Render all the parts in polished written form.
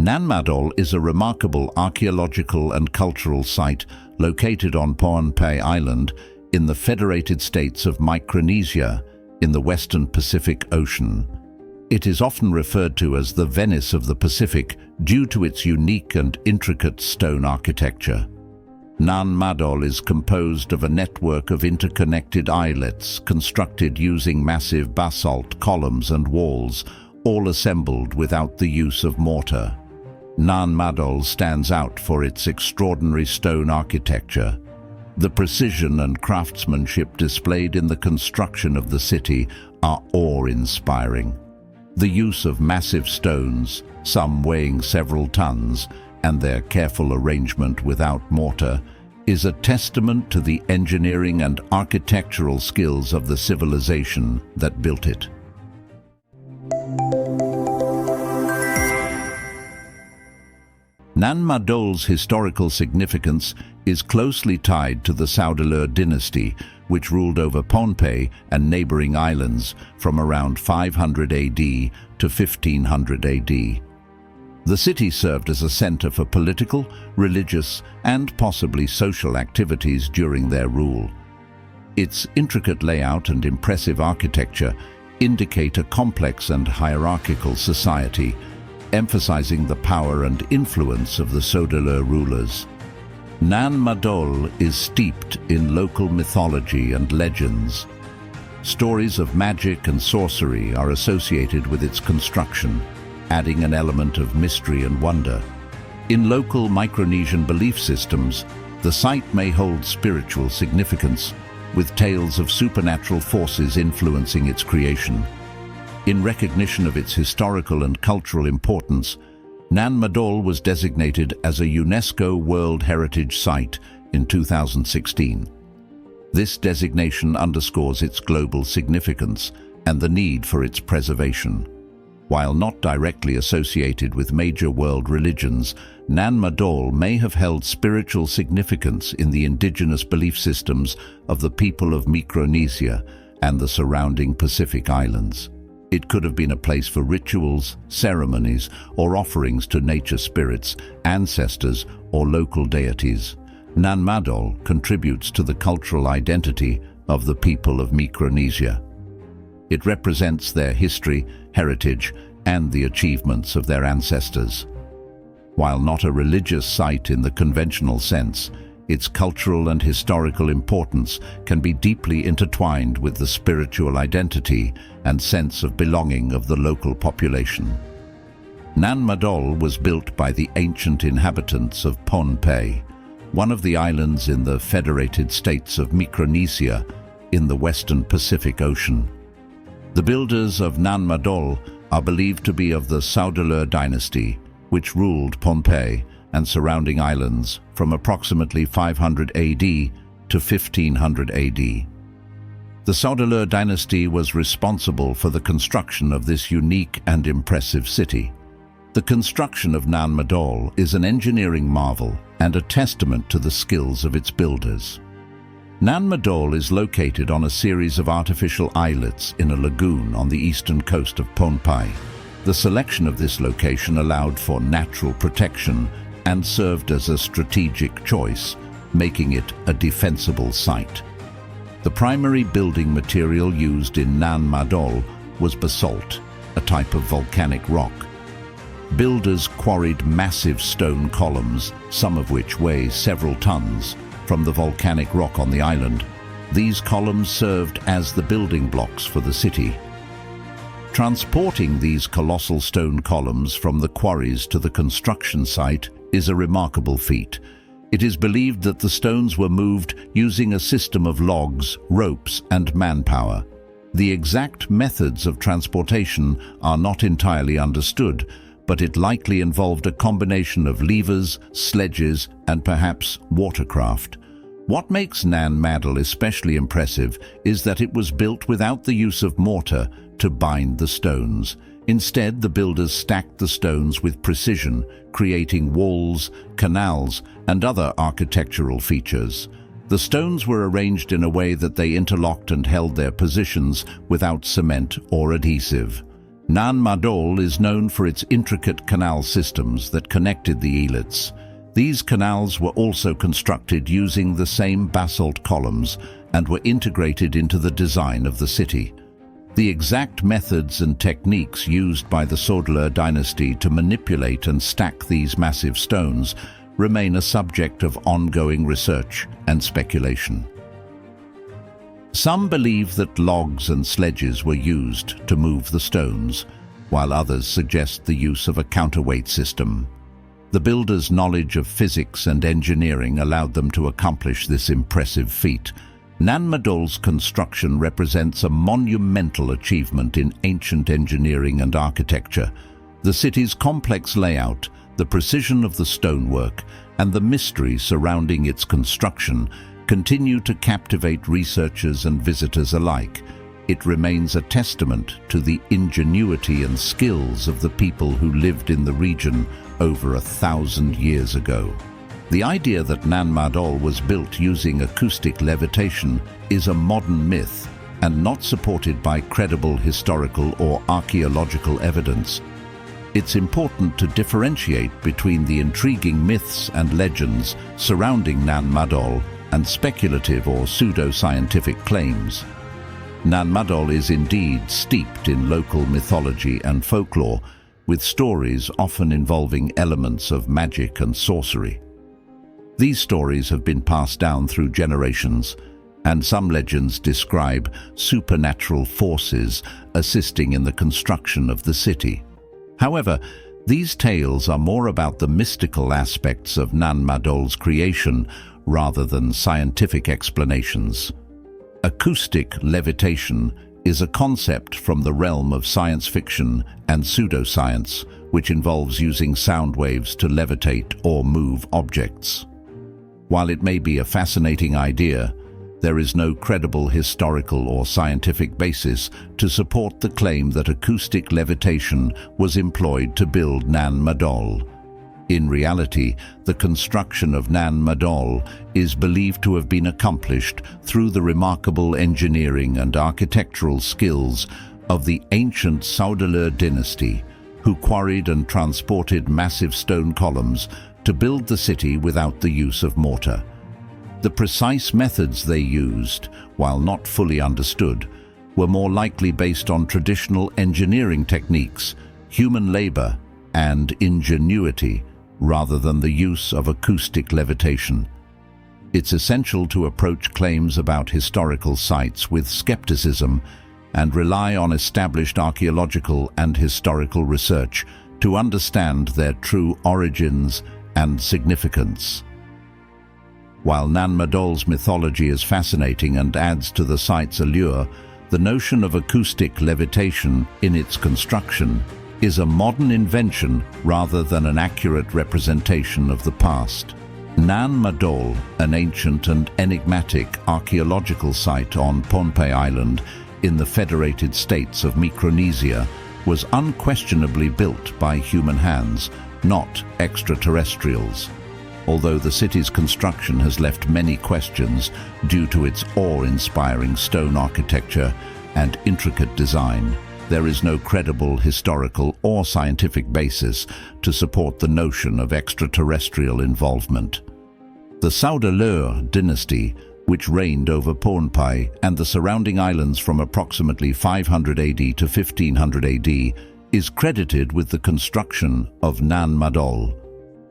Nan Madol is a remarkable archaeological and cultural site located on Pohnpei Island in the Federated States of Micronesia in the western Pacific Ocean. It is often referred to as the Venice of the Pacific due to its unique and intricate stone architecture. Nan Madol is composed of a network of interconnected islets constructed using massive basalt columns and walls, all assembled without the use of mortar. Nan Madol stands out for its extraordinary stone architecture. The precision and craftsmanship displayed in the construction of the city are awe-inspiring. The use of massive stones, some weighing several tons, and their careful arrangement without mortar, is a testament to the engineering and architectural skills of the civilization that built it. Nan Madol's historical significance is closely tied to the Saudeleur dynasty, which ruled over Pohnpei and neighboring islands from around 500 AD to 1500 AD. The city served as a center for political, religious, and possibly social activities during their rule. Its intricate layout and impressive architecture indicate a complex and hierarchical society, emphasizing the power and influence of the Saudeleur rulers. Nan Madol is steeped in local mythology and legends. Stories of magic and sorcery are associated with its construction, adding an element of mystery and wonder. In local Micronesian belief systems, the site may hold spiritual significance, with tales of supernatural forces influencing its creation. In recognition of its historical and cultural importance, Nan Madol was designated as a UNESCO World Heritage Site in 2016. This designation underscores its global significance and the need for its preservation. While not directly associated with major world religions, Nan Madol may have held spiritual significance in the indigenous belief systems of the people of Micronesia and the surrounding Pacific Islands. It could have been a place for rituals, ceremonies, or offerings to nature spirits, ancestors, or local deities. Nan Madol contributes to the cultural identity of the people of Micronesia. It represents their history, heritage, and the achievements of their ancestors. While not a religious site in the conventional sense, its cultural and historical importance can be deeply intertwined with the spiritual identity and sense of belonging of the local population. Nan Madol was built by the ancient inhabitants of Pohnpei, one of the islands in the Federated States of Micronesia in the western Pacific Ocean. The builders of Nan Madol are believed to be of the Saudeleur dynasty, which ruled Pohnpei and surrounding islands from approximately 500 AD to 1500 AD. The Saudeleur dynasty was responsible for the construction of this unique and impressive city. The construction of Nan Madol is an engineering marvel and a testament to the skills of its builders. Nan Madol is located on a series of artificial islets in a lagoon on the eastern coast of Pohnpei. The selection of this location allowed for natural protection and served as a strategic choice, making it a defensible site. The primary building material used in Nan Madol was basalt, a type of volcanic rock. Builders quarried massive stone columns, some of which weigh several tons, from the volcanic rock on the island. These columns served as the building blocks for the city. Transporting these colossal stone columns from the quarries to the construction site is a remarkable feat. It is believed that the stones were moved using a system of logs, ropes, and manpower. The exact methods of transportation are not entirely understood, but it likely involved a combination of levers, sledges, and perhaps watercraft. What makes Nan Madol especially impressive is that it was built without the use of mortar to bind the stones. Instead, the builders stacked the stones with precision, creating walls, canals, and other architectural features. The stones were arranged in a way that they interlocked and held their positions without cement or adhesive. Nan Madol is known for its intricate canal systems that connected the islets. These canals were also constructed using the same basalt columns and were integrated into the design of the city. The exact methods and techniques used by the Saudeleur dynasty to manipulate and stack these massive stones remain a subject of ongoing research and speculation. Some believe that logs and sledges were used to move the stones, while others suggest the use of a counterweight system. The builders' knowledge of physics and engineering allowed them to accomplish this impressive feat. Nan Madol's construction represents a monumental achievement in ancient engineering and architecture. The city's complex layout, the precision of the stonework, and the mystery surrounding its construction continue to captivate researchers and visitors alike. It remains a testament to the ingenuity and skills of the people who lived in the region over 1,000 years ago. The idea that Nan Madol was built using acoustic levitation is a modern myth and not supported by credible historical or archaeological evidence. It's important to differentiate between the intriguing myths and legends surrounding Nan Madol and speculative or pseudo-scientific claims. Nan Madol is indeed steeped in local mythology and folklore, with stories often involving elements of magic and sorcery. These stories have been passed down through generations, and some legends describe supernatural forces assisting in the construction of the city. However, these tales are more about the mystical aspects of Nan Madol's creation rather than scientific explanations. Acoustic levitation is a concept from the realm of science fiction and pseudoscience, which involves using sound waves to levitate or move objects. While it may be a fascinating idea, there is no credible historical or scientific basis to support the claim that acoustic levitation was employed to build Nan Madol. In reality, the construction of Nan Madol is believed to have been accomplished through the remarkable engineering and architectural skills of the ancient Saudeleur dynasty, who quarried and transported massive stone columns to build the city without the use of mortar. The precise methods they used, while not fully understood, were more likely based on traditional engineering techniques, human labor, and ingenuity, rather than the use of acoustic levitation. It's essential to approach claims about historical sites with skepticism and rely on established archaeological and historical research to understand their true origins and significance. While Nan Madol's mythology is fascinating and adds to the site's allure, the notion of acoustic levitation in its construction is a modern invention rather than an accurate representation of the past. Nan Madol, an ancient and enigmatic archaeological site on Pohnpei Island in the Federated States of Micronesia, was unquestionably built by human hands, not extraterrestrials. Although the city's construction has left many questions due to its awe-inspiring stone architecture and intricate design, there is no credible historical or scientific basis to support the notion of extraterrestrial involvement. The Saudeleur dynasty, which reigned over Pohnpei and the surrounding islands from approximately 500 AD to 1500 AD, is credited with the construction of Nan Madol.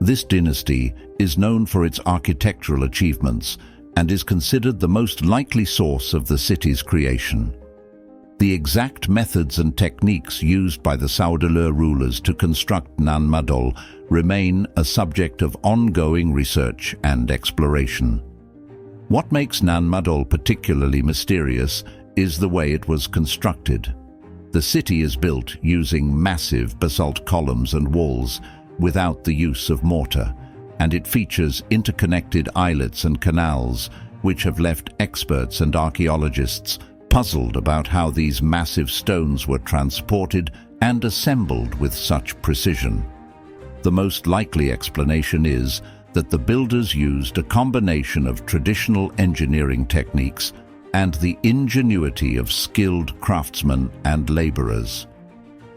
This dynasty is known for its architectural achievements and is considered the most likely source of the city's creation. The exact methods and techniques used by the Saudeleur rulers to construct Nan Madol remain a subject of ongoing research and exploration. What makes Nan Madol particularly mysterious is the way it was constructed. The city is built using massive basalt columns and walls without the use of mortar, and it features interconnected islets and canals, which have left experts and archaeologists puzzled about how these massive stones were transported and assembled with such precision. The most likely explanation is that the builders used a combination of traditional engineering techniques and the ingenuity of skilled craftsmen and laborers.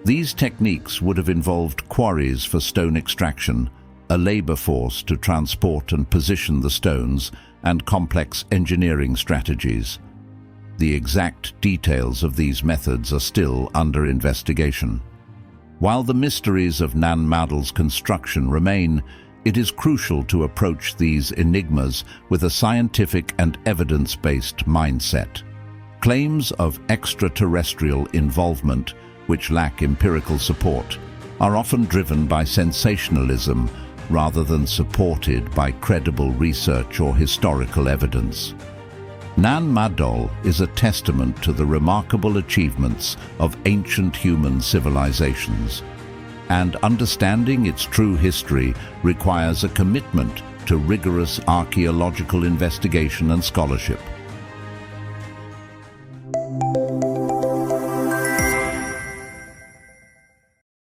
These techniques would have involved quarries for stone extraction, a labor force to transport and position the stones, and complex engineering strategies. The exact details of these methods are still under investigation. While the mysteries of Nan Madol's construction remain, it is crucial to approach these enigmas with a scientific and evidence-based mindset. Claims of extraterrestrial involvement, which lack empirical support, are often driven by sensationalism rather than supported by credible research or historical evidence. Nan Madol is a testament to the remarkable achievements of ancient human civilizations, and understanding its true history requires a commitment to rigorous archaeological investigation and scholarship.